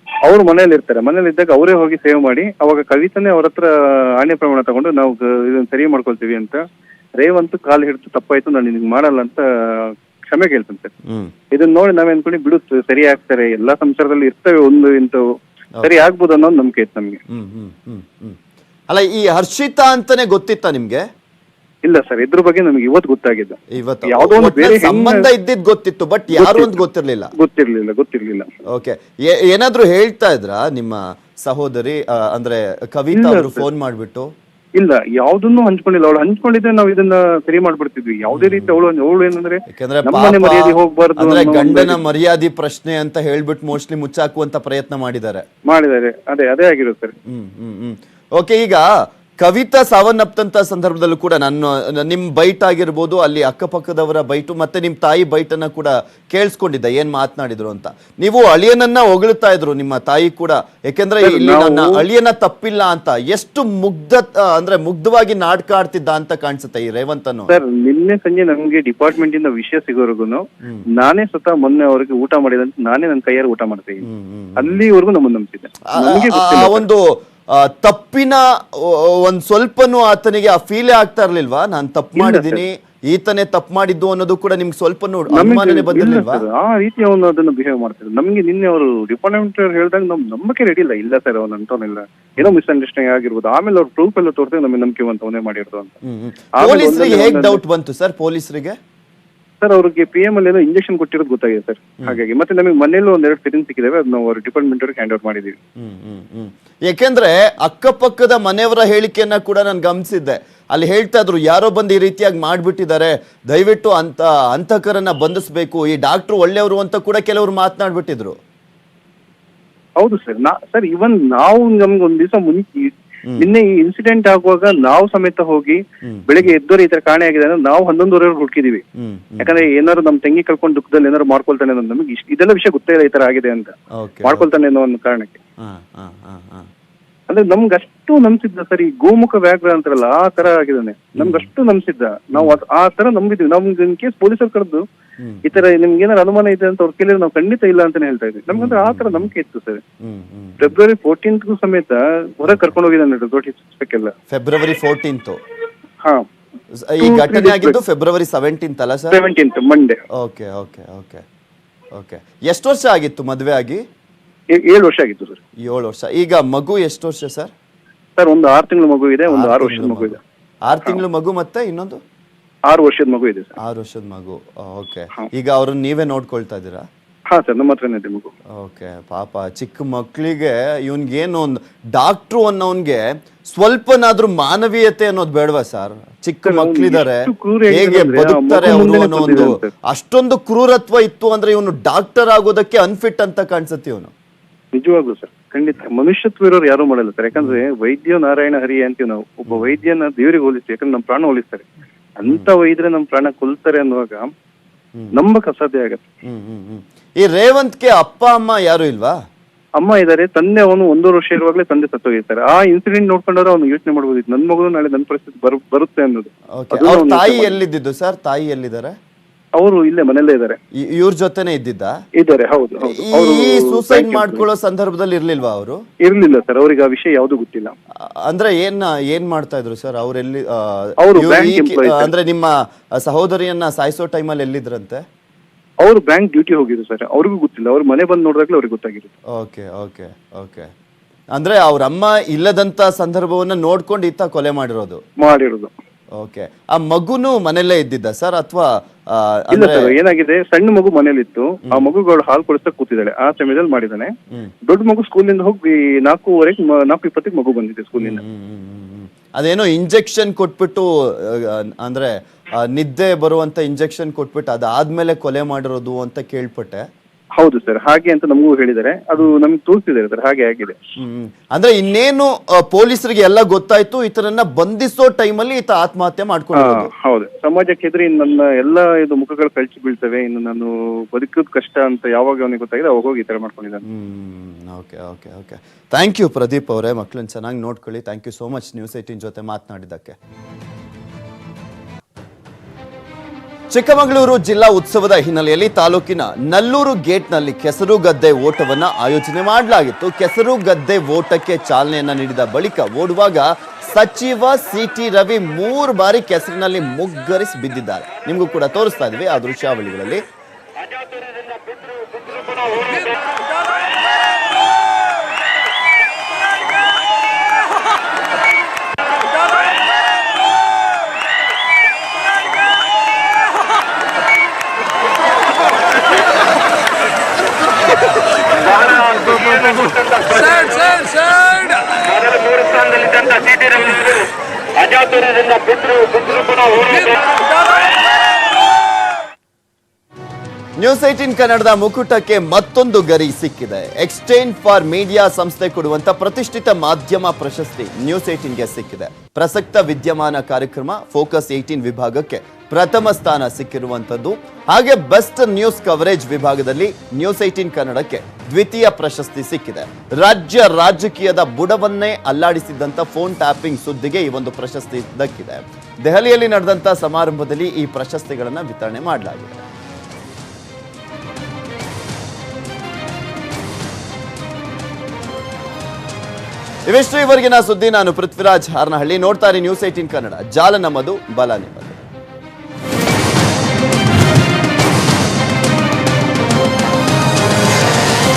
ಅವ್ರು ಮನೇಲಿ ಇರ್ತಾರೆ. ಮನೇಲಿ ಇದ್ದಾಗ ಅವರೇ ಹೋಗಿ ಸೇವ್ ಮಾಡಿ ಅವಾಗ ಕವಿತಾನೇ ಅವ್ರ ಹತ್ರ ಆಣೆ ಪ್ರಮಾಣ ತಗೊಂಡು ನಾವು ಇದನ್ನ ಸರಿ ಮಾಡ್ಕೊಳ್ತೀವಿ ಅಂತ ರೇವಂತ್ ಕಾಲು ಹಿಡಿದು ತಪ್ಪಾಯ್ತು, ನಾನು ನಿನ್ಗೆ ಮಾಡಲ್ಲ ಅಂತ ಕ್ಷಮೆ ಕೇಳ್ತಂತೆ ಸರ್. ಇದನ್ನ ನೋಡಿ ನಾವ್ ಅನ್ಕೊಂಡು ಬಿಡುತ್ತೆ, ಸರಿ ಆಗ್ತಾರೆ, ಎಲ್ಲಾ ಸಂಸಾರದಲ್ಲಿ ಇರ್ತವೆ ಒಂದು ಇಂಥವು, ಸರಿ ಆಗ್ಬೋದು ಅನ್ನೋದು ನಂಬಿಕೆ ಇತ್ತು ನಮ್ಗೆ. ಅಲ್ಲ, ಈ ಹರ್ಷಿತಾ ಅಂತಾನೆ ಗೊತ್ತಿತ್ತಾ ನಿಮ್ಗೆ? ಇಲ್ಲ ಸರ್, ಇದ್ರ ಬಗ್ಗೆ ನಮ್ಗೆ ಇವತ್ತು ಗೊತ್ತಾಗಿದ್ದು. ಯಾವುದೋ ಒಂದು ಬೇರೆ ಸಂಬಂಧ ಇದ್ದಿದ್ ಗೊತ್ತಿತ್ತು, ಬಟ್ ಯಾರು ಅಂತ ಗೊತ್ತಿರ್ಲಿಲ್ಲ. ಓಕೆ. ಏನಾದ್ರು ಹೇಳ್ತಾ ಇದ್ರಾ ನಿಮ್ಮ ಸಹೋದರಿ, ಅಂದ್ರೆ ಕವಿತಾ ಅವರು ಫೋನ್ ಮಾಡ್ಬಿಟ್ಟು? ಇಲ್ಲ, ಯಾವ್ದನ್ನು ಹಂಚ್ಕೊಂಡಿಲ್ಲ. ಅವಳು ಹಂಚ್ಕೊಂಡಿದ್ರೆ ನಾವು ಇದನ್ನ ಸರಿ ಮಾಡ್ಬಿಡ್ತಿದ್ವಿ. ಯಾವುದೇ ರೀತಿ ಅವಳು ಏನಂದ್ರೆ ನಮ್ಮನೆ ಮರ್ಯಾದೆ ಹೋಗ್ಬಾರ್ದು, ಗಂಡನ ಮರ್ಯಾದೆ ಪ್ರಶ್ನೆ ಅಂತ ಹೇಳ್ಬಿಟ್ಟು ಮೋಸ್ಟ್ಲಿ ಮುಚ್ಚಾಕುವಂತ ಪ್ರಯತ್ನ ಮಾಡಿದ್ದಾರೆ. ಅದೇ ಆಗಿರೋದು ಸರ್. ಓಕೆ. ಈಗ ಕವಿತಾ ಸಾವನ್ನಪ್ಪಂತ ಸಂದರ್ಭದಲ್ಲೂ ಕೂಡ ನಿಮ್ ಬೈಟ್ ಆಗಿರ್ಬೋದು, ಅಲ್ಲಿ ಅಕ್ಕಪಕ್ಕದವರ ಬೈಟು ಮತ್ತೆ ನಿಮ್ ತಾಯಿ ಬೈಟನ್ನ ಕೂಡ ಕೇಳಿಸ್ಕೊಂಡಿದ್ದ, ಏನ್ ಮಾತನಾಡಿದ್ರು ಅಂತ. ನೀವು ಅಳಿಯನನ್ನ ಹೊಗಳ್ತಾ ಇದ್ರು ನಿಮ್ಮ ತಾಯಿ ಕೂಡ, ಯಾಕೆಂದ್ರೆ ಇಲ್ಲಿ ನನ್ನ ಅಳಿಯನ ತಪ್ಪಿಲ್ಲ ಅಂತ. ಎಷ್ಟು ಮುಗ್ಧವಾಗಿ ನಾಟಕ ಆಡ್ತಿದ್ದ ಅಂತ ಕಾಣಿಸುತ್ತೆ ಈ ರೇವಂತ್ ಅನ್ನು. ಸರ್, ನಿನ್ನೆ ಸಂಜೆ ನಮ್ಗೆ ಡಿಪಾರ್ಟ್ಮೆಂಟ್ ಇಂದ ವಿಷಯ ಸಿಗೋರ್ಗು ನಾನೇ ಸ್ವತಃ ಮೊನ್ನೆ ಅವ್ರಿಗೆ ಊಟ ಮಾಡಿದಂತ ನಾನೇ ನನ್ನ ಕೈಯಾರ ಊಟ ಮಾಡ್ತೀನಿ. ಅಲ್ಲಿವರೆಗೂ ನಮ್ಮನ್ನ ನಂಬಿಸಿದ್ದೆ. ಒಂದು ತಪ್ಪಿನ ಒಂದ್ ಸ್ವಲ್ಪನೂ ಆತನಿಗೆ ಆ ಫೀಲೇ ಆಗ್ತಾ ಇರ್ಲಿಲ್ವಾ? ನಾನ್ ತಪ್ಪು ಮಾಡಿದೀನಿ, ಈತನೇ ತಪ್ಪು ಮಾಡಿದ್ದು ಅನ್ನೋದು ಕೂಡ ನಿಮ್ಗೆ ಸ್ವಲ್ಪನೂ ಅನುಮಾನನೇ ಬಂದಿಲ್ವಾ? ಆ ರೀತಿ ಅವನು ಅದನ್ನ ಬಿಹೇವ್ ಮಾಡ್ತಾರೆ. ನಮ್ಗೆ ನಿನ್ನೆ ಅವರು ಡಿಪಾರ್ಟ್ಮೆಂಟ್ ಹೇಳಿದಾಗ ನಂಬಿಕೆ ರೆಡಿ ಇಲ್ಲ ಸರ್, ಅವ್ನು ಅಂತವನಿಲ್ಲ, ಏನೋ ಮಿಸ್ಅಂಡರ್ಸ್ಟ್ಯಾಂಡಿಂಗ್ ಆಗಿರ್ಬೋದು. ಆಮೇಲೆ ಅವ್ರು ಪ್ರೂಫ್ ಎಲ್ಲ ತೋರಿಸಿದ್ರೆ ನಮಗೆ ನಂಬಿಕೆ ಅವನೇ ಮಾಡಿರೋದು ಅಂತ. ಪೊಲೀಸರಿಗೆ ಹೇಗೆ ಡೌಟ್ ಬಂತು ಸರ್? ಪೊಲೀಸರಿಗೆ ಸರ್, ಅವ್ರಿಗೆ PM ಅಲ್ಲಿ ಏನೋ ಇಂಜೆಕ್ಷನ್ ಕೊಟ್ಟಿರೋದು ಗೊತ್ತಾಗಿದೆ ಸರ್. ಹಾಗಾಗಿ ಮತ್ತೆ ನಮಗೆ ಮನೇಲಿ 2 ಸಿರಿಂಜ್ ಸಿಕ್ಕಿದಾವೆ, ಅದನ್ನ ಅವ್ರ ಡಿಪಾರ್ಟ್ಮೆಂಟ್ ಅವ್ರಿಗೆ ಹ್ಯಾಂಡ್ ಓವರ್ ಮಾಡಿದೀವಿ. ಯಾಕೆಂದ್ರೆ ಅಕ್ಕಪಕ್ಕದ ಮನೆಯವರ ಹೇಳಿಕೆಯನ್ನ ಕೂಡ ನಾನು ಗಮನಿಸಿದ್ದೆ. ಅಲ್ಲಿ ಹೇಳ್ತಾ ಇದ್ರು, ಯಾರೋ ಬಂದು ಈ ರೀತಿಯಾಗಿ ಮಾಡ್ಬಿಟ್ಟಿದ್ದಾರೆ, ದಯವಿಟ್ಟು ಅಂತಕರನ್ನ ಬಂಧಿಸಬೇಕು, ಈ ಡಾಕ್ಟರ್ ಒಳ್ಳೆಯವರು ಅಂತ ಕೂಡ ಕೆಲವರು ಮಾತನಾಡ್ಬಿಟ್ಟಿದ್ರು. ಹೌದು ಸರ್. ಸರ್, ಇವನ್ ನಾವು ನಮ್ಗೆ ಒಂದ್ ದಿವಸ ಮುಂಚೆ ನಿನ್ನೆ ಈ ಇನ್ಸಿಡೆಂಟ್ ಆಗುವಾಗ ನಾವು ಸಮೇತ ಹೋಗಿ ಬೆಳಿಗ್ಗೆ ಎದ್ದೋರು ಈ ತರ ಕಾಣೆ ಆಗಿದೆ ಅಂದ್ರೆ ನಾವು 11:30 ಹುಡುಕಿದೀವಿ. ಯಾಕಂದ್ರೆ ಏನಾದ್ರು ನಮ್ ತಂಗಿ ಕಳ್ಕೊಂಡು ದುಃಖದಲ್ಲಿ ಏನಾದ್ರು ಮಾಡ್ಕೊಳ್ತಾನೆ ಅನ್ನೋದು ನಮಗೆ ಇದೆಲ್ಲ ವಿಷಯ ಗೊತ್ತೇ ಇಲ್ಲ, ಈ ತರ ಆಗಿದೆ ಅಂತ ಮಾಡ್ಕೊಳ್ತಾನೆ ಅನ್ನೋ ಒಂದು ಕಾರಣಕ್ಕೆ. ಅಂದ್ರೆ ನಮ್ಗೆ ಅಷ್ಟು ಅಷ್ಟು ನಂಬಿಸಿದ್ದ ಸರ್, ಈ ಗೋಮುಖ ವ್ಯಾಘ್ರ ಅಂತಾರಲ್ಲ ಆ ತರ ಆಗಿದ್ದಾನೆ. ನಮ್ಗಷ್ಟು ನಂಬಿಸಿದ್ದ, ನಾವು ಆ ತರ ನಂಬಿದ್ವಿ. ನಮ್ಗೆ ಇನ್ ಕೇಸ್ ಪೊಲೀಸರು ಕರೆದು ಈ ತರ ನಿಮ್ಗೆ ಏನಾರು ಅನುಮಾನ ಇದೆ ಅಂತ ಅವ್ರು ಕೇಳಿದ್ರೆ ನಾವು ಖಂಡಿತ ಇಲ್ಲ ಅಂತಾನೆ ಹೇಳ್ತಾ ಇದ್ವಿ. ನಮ್ಗಂದ್ರೆ ಆ ತರ ನಂಬಿಕೆ ಇತ್ತು ಸರ್. ಫೆಬ್ರವರಿ 14ಗೂ ಸಮೇತ ಹೊರಗೆ ಕರ್ಕೊಂಡು ಹೋಗಿದ್ದಾನೆ ನೋಟಿಸ್ಬೇಕೆಲ್ಲ. February 14th. ಹಾ, ಈ ಘಟನೆ ಆಗಿದ್ದು ಫೆಬ್ರವರಿ 17th ಅಲ್ಲ sir? 17th Monday. Okay okay okay okay. ಎಷ್ಟು ವರ್ಷ ಆಗಿತ್ತು ಮದುವೆ ಆಗಿ? 7 ವರ್ಷ ಆಗಿತ್ತು ಸರ್. 7 ವರ್ಷ. ಈಗ ಮಗು ಎಷ್ಟು ವರ್ಷ ಸರ್? ಸರ್ ಒಂದು 6 ತಿಂಗಳ ಮಗು ಇದೆ, ಒಂದು 6 ವರ್ಷದ ಮಗು ಇದೆ. 6 ತಿಂಗಳು ಮಗು ಮತ್ತೆ ಇನ್ನೊಂದು 6 ವರ್ಷದ ಮಗು ಇದೆ ಸರ್. 6 ವರ್ಷದ ಮಗು. ಓಕೆ. ಈಗ ಅವ್ರನ್ನ ನೀವೇ ನೋಡ್ಕೊಳ್ತಾ ಇದ್ದೀರಾ? ಹಾ ಸರ್, ನಮ್ಮ ಹತ್ರನೇ ಇದೆ ಮಗು. ಓಕೆ. ಪಾಪ ಚಿಕ್ಕ ಮಕ್ಕಳಿಗೆ ಇವನ್ಗೇನು ಒಂದು ಡಾಕ್ಟ್ರು ಅನ್ನೋನ್ಗೆ ಸ್ವಲ್ಪನಾದ್ರೂ ಮಾನವೀಯತೆ ಅನ್ನೋದು ಬೇಡವಾ ಸರ್? ಚಿಕ್ಕ ಮಕ್ಕಳಿದ್ದಾರೆ, ಹೇಗೆ ಬದುಕ್ತಾರೆ ಅವರು ಅನ್ನೋ ಒಂದು ಅಷ್ಟೊಂದು ಕ್ರೂರತ್ವ ಇತ್ತು ಅಂದ್ರೆ ಇವನು ಡಾಕ್ಟರ್ ಆಗೋದಕ್ಕೆ ಅನ್ಫಿಟ್ ಅಂತ ಕಾಣಿಸುತ್ತೆ ಇವನು. ನಿಜವಾಗ್ಲು ಸರ್, ಖಂಡಿತ ಮನುಷ್ಯತ್ವ ಇರೋರು ಯಾರು ಮಾಡಲ್ಲ ಸರ್. ಯಾಕಂದ್ರೆ ವೈದ್ಯ ನಾರಾಯಣ ಹರಿ ಅಂತೀವಿ ನಾವು. ಒಬ್ಬ ವೈದ್ಯನ ದೇವರಿಗೆ ಹೋಲಿಸ್ತೀವಿ, ಯಾಕಂದ್ರೆ ನಮ್ಮ ಪ್ರಾಣ ಹೋಲಿಸ್ತಾರೆ. ಅಂತ ವೈದ್ಯರೆ ನಮ್ಮ ಪ್ರಾಣ ಕೊಲ್ತಾರೆ ಅನ್ನುವಾಗ ನಂಬಕ್ ಅಸಾಧ್ಯ ಆಗತ್ತೆ. ಈ ರೇವಂತ್ಗೆ ಅಪ್ಪ ಅಮ್ಮ ಯಾರು ಇಲ್ವಾ? ಅಮ್ಮ ಇದಾರೆ, ತಂದೆ ಅವನು 1 ವರ್ಷ ಇರುವಾಗಲೇ ತಂದೆ ಸತ್ತೋಗಿರ್ತಾರೆ. ಆ ಇನ್ಸಿಡೆಂಟ್ ನೋಡ್ಕೊಂಡ್ರೆ ಅವ್ನು ಯೋಚನೆ ಮಾಡ್ಬೋದಿತ್ತು, ನನ್ ಮಗಳು ನಾಳೆ ನನ್ನ ಪರಿಸ್ಥಿತಿ ಬರುತ್ತೆ ಅನ್ನೋದು. ಅವ್ರ ತಾಯಿ ಎಲ್ಲಿದ್ದು ಸರ್? ತಾಯಿ ಎಲ್ಲಿದ್ದಾರೆ? ಅವರು ಇಲ್ಲೇ ಮನೆಯಲ್ಲೇ ಇದ್ದಾರೆ. ಇವ್ರ ಜೊತೆನೆ ಇದ್ದಾರೆ. ಹೌದು. ಈ ಸೂಸೈಡ್ ಮಾಡ್ಕೊಳ್ಳೋ ಸಂದರ್ಭದಲ್ಲಿ ಇರ್ಲಿಲ್ವಾ ಅವರು? ಇರ್ಲಿಲ್ಲ ಸರ್, ಅವ್ರಿಗೆ ಆ ವಿಷಯ ಯಾವ್ದು ಗೊತ್ತಿಲ್ಲ. ಅಂದ್ರೆ ಏನ್ ಮಾಡ್ತಾ ಇದ್ರು ಸರ್ ಅವ್ರೆಲ್ಲಿ? ಅವರು ಅಂದ್ರೆ ನಿಮ್ಮ ಸಹೋದರಿಯನ್ನ ಸಾಯಿಸೋ ಟೈಮಲ್ಲಿ ಎಲ್ಲಿದ್ರಂತೆ? ಅವರು ಬ್ಯಾಂಕ್ ಡ್ಯೂಟಿ ಹೋಗಿದ್ರು ಸರ್, ಅವ್ರಿಗೂ ಗೊತ್ತಿಲ್ಲ. ಅವ್ರ ಮನೆ ಬಂದು ನೋಡಿದಾಗ್ಲೇ ಅವ್ರಿಗೆ ಗೊತ್ತಾಗಿರುತ್ತೆ. Okay okay okay. ಅಂದ್ರೆ ಅವ್ರ ಅಮ್ಮ ಇಲ್ಲದಂತ ಸಂದರ್ಭವನ್ನ ನೋಡ್ಕೊಂಡು ಈತ ಕೊಲೆ ಮಾಡಿರೋದು. ಓಕೆ. ಆ ಮಗುನು ಮನೆಯಲ್ಲೇ ಇದ್ದಿದ್ದ ಸರ್ ಅಥವಾ? ಇಲ್ಲ ಸರ್, ಏನಾಗಿದೆ, ಸಣ್ಣ ಮಗು ಮನೇಲಿತ್ತು. ಆ ಮಗುಗಳು ಹಾಲು ಕೊಡಿಸ್ತಾ ಕೂತಿದ್ದಾಳೆ, ಆ ಸಮಯದಲ್ಲಿ ಮಾಡಿದಾನೆ. ದೊಡ್ಡ ಮಗು ಸ್ಕೂಲಿಂದ ಹೋಗಿ 4:20 ಮಗು ಬಂದಿದೆ ಸ್ಕೂಲಿಂದ. ಅದೇನೋ ಇಂಜೆಕ್ಷನ್ ಕೊಟ್ಬಿಟ್ಟು, ಅಂದ್ರೆ ನಿದ್ದೆ ಬರುವಂತ ಇಂಜೆಕ್ಷನ್ ಕೊಟ್ಬಿಟ್ಟು ಅದಾದ್ಮೇಲೆ ಕೊಲೆ ಮಾಡಿರೋದು ಅಂತ ಕೇಳ್ಪಟ್ಟೆ. ಹೌದು ಸರ್, ಹಾಗೆ ಅಂತ ನಮಗೂ ಹೇಳಿದ್ದಾರೆ. ಅದು ನಮ್ಗೆ ತೋರಿಸಿದ್ದಾರೆ ಸರ್, ಹಾಗೆ ಆಗಿದೆ. ಅಂದ್ರೆ ಇನ್ನೇನು ಪೊಲೀಸರಿಗೆ ಎಲ್ಲ ಗೊತ್ತಾಯ್ತು, ಈತರನ್ನ ಬಂಧಿಸೋ ಟೈಮಲ್ಲಿ ಈತ ಆತ್ಮಹತ್ಯೆ ಮಾಡ್ಕೊಂಡು. ಹೌದು, ಸಮಾಜಕ್ಕೆ ಎದುರಿ ನನ್ನ ಎಲ್ಲ ಇದು ಮುಖಗಳು ಕಳ್ಚಿ ಬೀಳ್ತವೆ, ಇನ್ನು ನಾನು ಬದುಕೋದು ಕಷ್ಟ ಅಂತ ಯಾವಾಗ ಅವನಿಗೆ ಗೊತ್ತಾಗಿದೆ ಅವಾಗ ಹೋಗಿ ಈ ತರ ಮಾಡ್ಕೊಂಡಿದ್ದಾನೆ. Okay okay okay. Thank you Pradeep ಅವರೇ, ಮಕ್ಕಳನ್ನ ಚೆನ್ನಾಗಿ ನೋಡ್ಕೊಳ್ಳಿ. Thank you so much news 18 ಜೊತೆ ಮಾತನಾಡಿದ್ದಕ್ಕೆ. ಚಿಕ್ಕಮಗಳೂರು ಜಿಲ್ಲಾ ಉತ್ಸವದ ಹಿನ್ನೆಲೆಯಲ್ಲಿ ತಾಲೂಕಿನ ನಲ್ಲೂರು ಗೇಟ್ನಲ್ಲಿ ಕೆಸರುಗದ್ದೆ ಓಟವನ್ನ ಆಯೋಜನೆ ಮಾಡಲಾಗಿತ್ತು. ಕೆಸರುಗದ್ದೆ ಓಟಕ್ಕೆ ಚಾಲನೆಯನ್ನ ನೀಡಿದ ಬಳಿಕ ಓಡುವಾಗ ಸಚಿವ ಸಿಟಿ ರವಿ 3 ಬಾರಿ ಕೆಸರಿನಲ್ಲಿ ಮುಗ್ಗರಿಸಿ ಬಿದ್ದಿದ್ದಾರೆ. ನಿಮಗೂ ಕೂಡ ತೋರಿಸ್ತಾ ಇದ್ವಿ ಆ ದೃಶ್ಯಾವಳಿಗಳಲ್ಲಿ. ನ್ಯೂಸ್ 18 ಕನ್ನಡದ ಮುಕುಟಕ್ಕೆ ಮತ್ತೊಂದು ಗರಿ ಸಿಕ್ಕಿದೆ. ಎಕ್ಸ್ಚೇಂಜ್ ಫಾರ್ ಮೀಡಿಯಾ ಸಂಸ್ಥೆ ಕೊಡುವಂತ ಪ್ರತಿಷ್ಠಿತ ಮಾಧ್ಯಮ ಪ್ರಶಸ್ತಿ ನ್ಯೂಸ್ 18ಗೆ ಸಿಕ್ಕಿದೆ. ಪ್ರಸಕ್ತ ವಿದ್ಯಮಾನ ಕಾರ್ಯಕ್ರಮ ಫೋಕಸ್ 18 ವಿಭಾಗಕ್ಕೆ ಪ್ರಥಮ ಸ್ಥಾನ ಸಿಕ್ಕಿರುವಂತದ್ದು. ಹಾಗೆ ಬೆಸ್ಟ್ ನ್ಯೂಸ್ ಕವರೇಜ್ ವಿಭಾಗದಲ್ಲಿ ನ್ಯೂಸ್ 18 ಕನ್ನಡಕ್ಕೆ ದ್ವಿತೀಯ ಪ್ರಶಸ್ತಿ ಸಿಕ್ಕಿದೆ. ರಾಜ್ಯ ರಾಜಕೀಯದ ಬುಡವನ್ನೇ ಅಲ್ಲಾಡಿಸಿದ್ದಂತ ಫೋನ್ ಟ್ಯಾಪಿಂಗ್ ಸುದ್ದಿಗೆ ಈ ಒಂದು ಪ್ರಶಸ್ತಿ ದಕ್ಕಿದೆ. ದೆಹಲಿಯಲ್ಲಿ ನಡೆದಂತ ಸಮಾರಂಭದಲ್ಲಿ ಈ ಪ್ರಶಸ್ತಿಗಳನ್ನು ವಿತರಣೆ ಮಾಡಲಾಗಿದೆ. ಇವೆಷ್ಟು ಇವರೆಗಿನ ಸುದ್ದಿ. ನಾನು ಪೃಥ್ವಿರಾಜ್ ಹಾರನಹಳ್ಳಿ. ನೋಡ್ತಾರೆ ನ್ಯೂಸ್ 18 ಕನ್ನಡ. ಜಾಲ ನಮ್ಮದು, ಬಲ ನಿಮ್ಮದು.